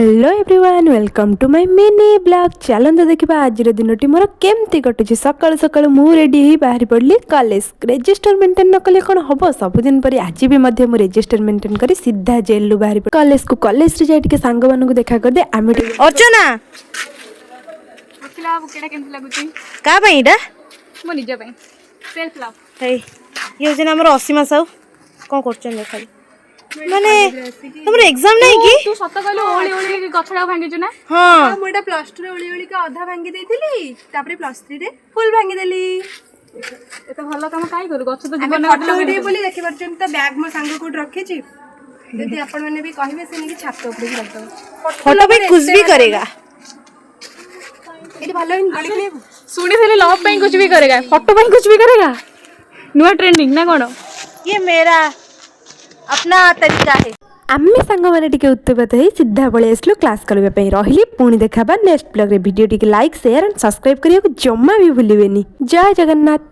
Hello everyone welcome to my mini blog. चलते देखा आज दिन मोर केमती कटुची। सकाल सकाल मु रेडी ही बाहरी पड़ली कॉलेज। रजिस्टर मेंटेन न कले कौन हम सबुदिन पर आज भी मुझे रजिस्टर मेंटेन करी सीधा जेल लु बाहरी कॉलेज को। कॉलेज रे जाई सांग मान को देखा कर दे आम अर्चना केड़ा केमती लागुची का पईडा मो निज पई सेल्फ लव हे ये होजन हमर असीमा साउ कोन करछन देखा माने हमर एग्जाम नहीं की तू सत कहलु ओळी ओळी गछडा भांगिछु ना। हां मुटा प्लस 2 रे ओळी ओळी का आधा भांगी देथिली तापरे प्लस 3 रे फुल भांगी देली। एते भलो काम काई करू गछ तो हम जीवन फोटो उठे बोली देखि परछन त बैग मो संग कोड रखे छी यदि आपण माने भी कहिबे से कि छात ऊपर ही रख दो फोटो पे कुछ भी करेगा एटी भलो इन बोली सुनी थेले लव पई कुछ भी करेगा फोटो पई कुछ भी करेगा नुआ ट्रेंडिंग ना कोन ये मेरा अपना तरीका है। आम्मे सांग माने टिके उत्तेजित है सीधा पळे आसलु क्लास करबे पई रहिली। पुणी देखाबा नेक्स्ट ब्लॉग रे वीडियो टिके लाइक शेयर एंड सब्सक्राइब करियो जम्मा भी भूलिबेनी। जय जगन्नाथ।